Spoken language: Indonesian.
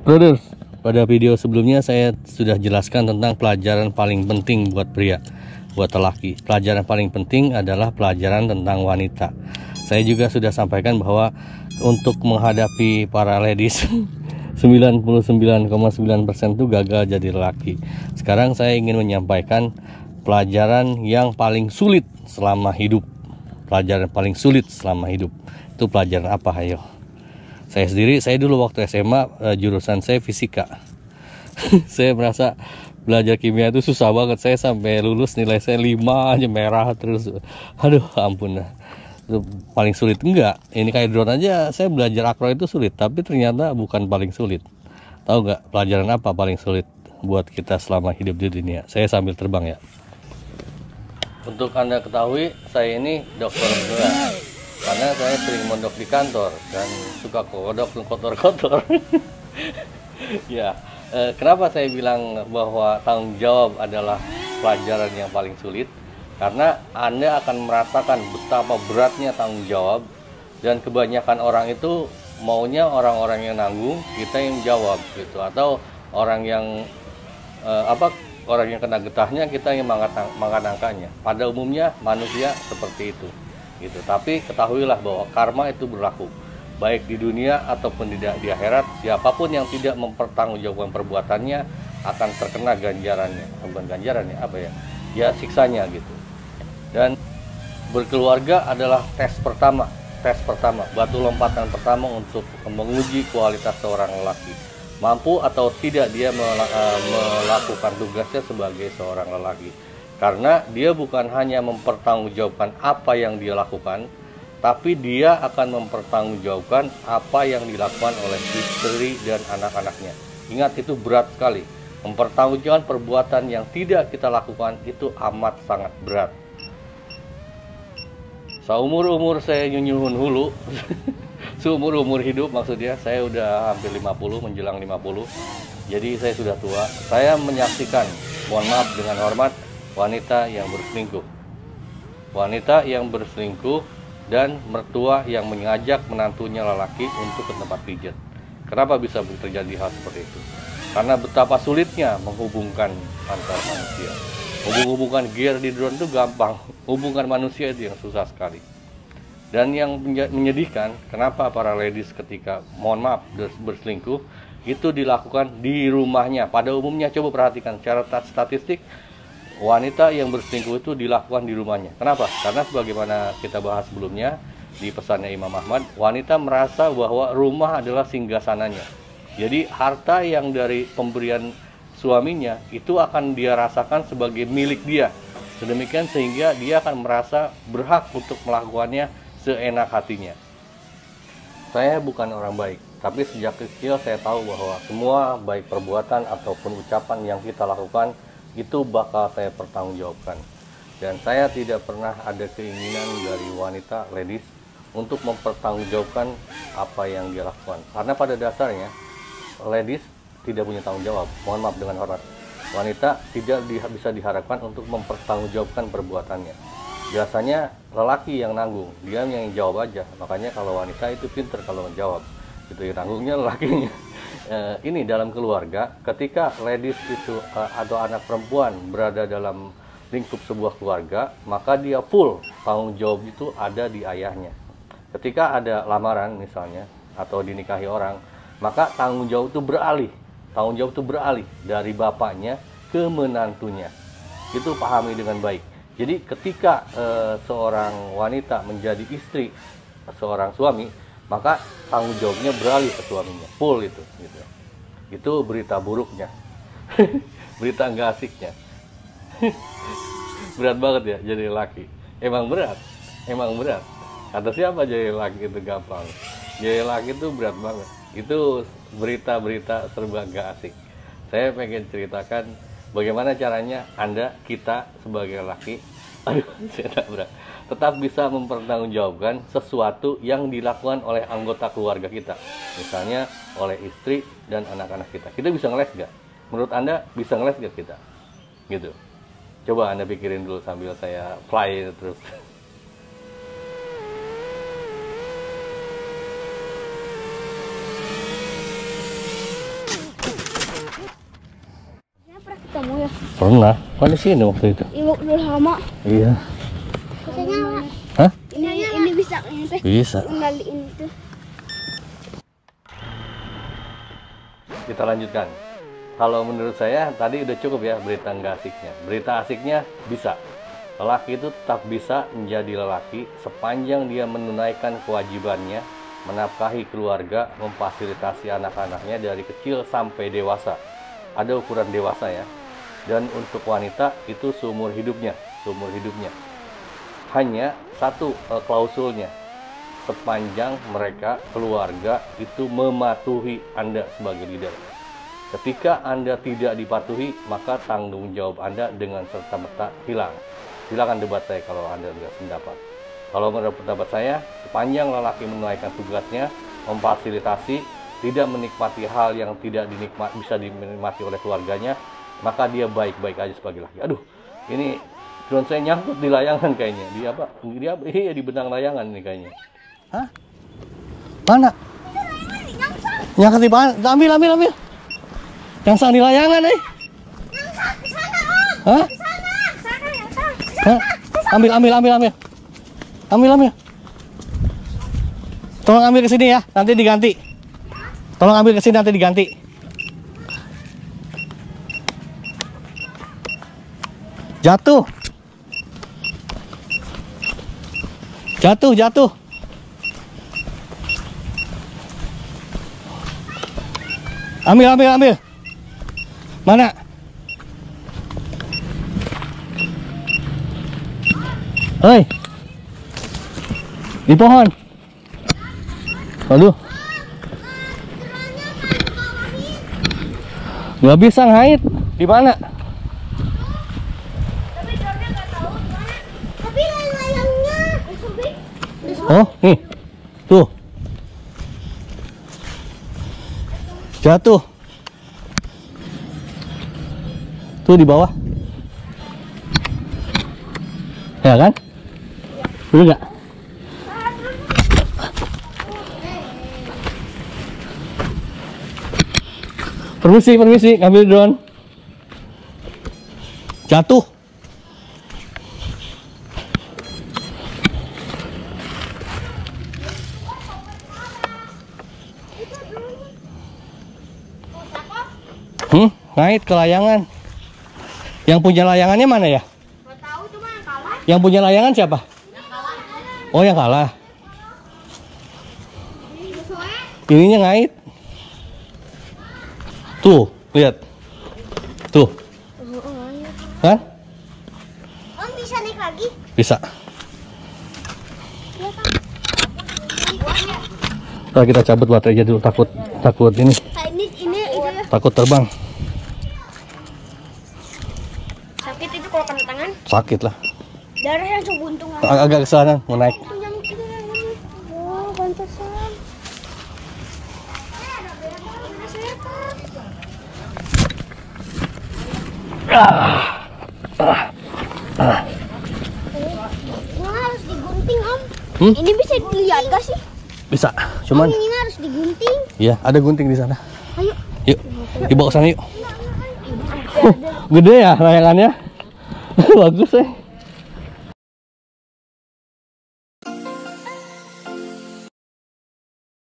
Brothers, pada video sebelumnya saya sudah jelaskan tentang pelajaran paling penting buat pria, buat lelaki. Pelajaran paling penting adalah pelajaran tentang wanita. Saya juga sudah sampaikan bahwa untuk menghadapi para ladies 99,9% itu gagal jadi lelaki. Sekarang saya ingin menyampaikan pelajaran yang paling sulit selama hidup. Pelajaran paling sulit selama hidup. Itu pelajaran apa, ayo? Saya dulu waktu SMA jurusan saya fisika. Saya merasa belajar kimia itu susah banget. Saya sampai lulus nilai saya 5 aja, merah terus. Aduh, ampun dah. Itu paling sulit enggak? Ini kayak drone aja, saya belajar akro itu sulit, tapi ternyata bukan paling sulit. Tahu nggak pelajaran apa paling sulit buat kita selama hidup di dunia? Saya sambil terbang ya. Untuk Anda ketahui, saya ini dokter beneran. Karena saya sering mondok di kantor dan suka kodok dan kotor-kotor. Ya, kenapa saya bilang bahwa tanggung jawab adalah pelajaran yang paling sulit? Karena Anda akan merasakan betapa beratnya tanggung jawab, dan kebanyakan orang itu maunya orang-orang yang nanggung, kita yang jawab gitu, atau orang yang orang yang kena getahnya, kita yang mangkat angkanya. Pada umumnya manusia seperti itu gitu. Tapi ketahuilah bahwa karma itu berlaku baik di dunia ataupun di akhirat. Siapapun yang tidak mempertanggungjawabkan perbuatannya akan terkena ganjarannya. Bukan ganjarannya, apa ya? Ya siksanya gitu. Dan berkeluarga adalah tes pertama, batu lompatan pertama untuk menguji kualitas seorang lelaki. Mampu atau tidak dia melakukan tugasnya sebagai seorang lelaki. Karena dia bukan hanya mempertanggungjawabkan apa yang dia lakukan, tapi dia akan mempertanggungjawabkan apa yang dilakukan oleh istri dan anak-anaknya. Ingat, itu berat sekali. Mempertanggungjawabkan perbuatan yang tidak kita lakukan itu amat sangat berat. Seumur-umur saya nyunyuhun hulu, seumur-umur hidup maksudnya, saya udah hampir 50, menjelang 50. Jadi saya sudah tua. Saya menyaksikan, mohon maaf dengan hormat, wanita yang berselingkuh. Wanita yang berselingkuh dan mertua yang mengajak menantunya lelaki untuk ke tempat pijat. Kenapa bisa terjadi hal seperti itu? Karena betapa sulitnya menghubungkan antar manusia. Hubungan gear di drone itu gampang, hubungan manusia itu yang susah sekali. Dan yang menyedihkan, kenapa para ladies ketika, mohon maaf, berselingkuh, itu dilakukan di rumahnya. Pada umumnya, coba perhatikan secara statistik, wanita yang berselingkuh itu dilakukan di rumahnya. Kenapa? Karena sebagaimana kita bahas sebelumnya di pesannya Imam Ahmad, wanita merasa bahwa rumah adalah singgasananya. Jadi harta yang dari pemberian suaminya itu akan dia rasakan sebagai milik dia. Sedemikian sehingga dia akan merasa berhak untuk melakukannya seenak hatinya. Saya bukan orang baik, tapi sejak kecil saya tahu bahwa semua baik perbuatan ataupun ucapan yang kita lakukan itu bakal saya pertanggungjawabkan. Dan saya tidak pernah ada keinginan dari wanita, ladies, untuk mempertanggungjawabkan apa yang dia lakukan. Karena pada dasarnya ladies tidak punya tanggung jawab. Mohon maaf dengan hormat, wanita tidak bisa diharapkan untuk mempertanggungjawabkan perbuatannya. Biasanya lelaki yang nanggung, dia yang jawab aja. Makanya kalau wanita itu pinter kalau menjawab, itu yang nanggungnya lelakinya. Ini dalam keluarga, ketika ladies itu atau anak perempuan berada dalam lingkup sebuah keluarga, maka dia full tanggung jawab itu ada di ayahnya. Ketika ada lamaran misalnya atau dinikahi orang, maka tanggung jawab itu beralih dari bapaknya ke menantunya. Itu pahami dengan baik. Jadi ketika seorang wanita menjadi istri seorang suami, maka tanggung jawabnya beralih ke suaminya, full itu gitu. Itu berita buruknya. Berita enggak asiknya. Berat banget ya jadi laki. Emang berat. Kata siapa jadi laki itu gampang? Jadi laki itu berat banget. Itu berita-berita serba enggak asik. Saya pengen ceritakan bagaimana caranya kita sebagai laki, saya tak berat, tetap bisa mempertanggungjawabkan sesuatu yang dilakukan oleh anggota keluarga kita. Misalnya oleh istri dan anak-anak kita. Kita bisa ngeles gak? Menurut Anda bisa ngeles gak kita? Gitu. Coba Anda pikirin dulu sambil saya fly terus. Pernah, kan di sini waktu itu. Ibu udah lama. Iya. Hah? Ini bisa ini teh. Bisa. Ngendaliin itu. Kita lanjutkan. Kalau menurut saya tadi udah cukup ya berita nggak asiknya. Berita asiknya bisa. Lelaki itu tetap bisa menjadi lelaki sepanjang dia menunaikan kewajibannya, menafkahi keluarga, memfasilitasi anak-anaknya dari kecil sampai dewasa. Ada ukuran dewasa ya. Dan untuk wanita itu seumur hidupnya. Hanya satu klausulnya. Sepanjang mereka keluarga itu mematuhi Anda sebagai leader. Ketika Anda tidak dipatuhi, maka tanggung jawab Anda dengan serta-merta hilang. Silakan debat saya kalau Anda tidak sependapat. Kalau menurut pendapat saya, sepanjang lelaki menunaikan tugasnya, memfasilitasi, tidak menikmati hal yang tidak bisa dinikmati oleh keluarganya, maka dia baik-baik aja sebagai laki. Aduh, ini drone saya nyangkut di layangan kayaknya. Iya, di benang layangan ini kayaknya. Hah? Mana? Nyangkut di mana? Ambil. Nyangsang di layangan nih. Nyangsang di sana, Om. Hah? Di sana nyangsang. Hah? Ambil. Tolong ambil ke sini ya, nanti diganti. Jatuh. Ambil. Mana? Hei. Di pohon. Aduh. Nggak bisa ngait. Di mana? Tapi layangnya. Oh, nih. Tuh. Jatuh. Tuh di bawah. Ya kan? Betul nggak? Permisi, ngambil drone. Jatuh. Ngait ke layangan. Yang punya layangannya mana ya? Nggak tahu, cuma yang kalah. Yang punya layangan siapa? Yang kalah. Oh, yang kalah. Ininya ngait. Tuh, lihat. Tuh. Kan? Om bisa naik lagi? Bisa. Nah, kita cabut baterainya dulu, takut ini. Ini Takut terbang. sakit itu kalau kena tangan. Sakit lah. Darah yang buntung. Agak ke sana mau naik. Oh, pantesan. Harus digunting, Om. Ini bisa dilihat gak sih? Bisa, cuman ini harus digunting. iya, ada gunting di sana. Ayo. Yuk, dibawa ke sana yuk. Gede ya layangannya. Bagus ya.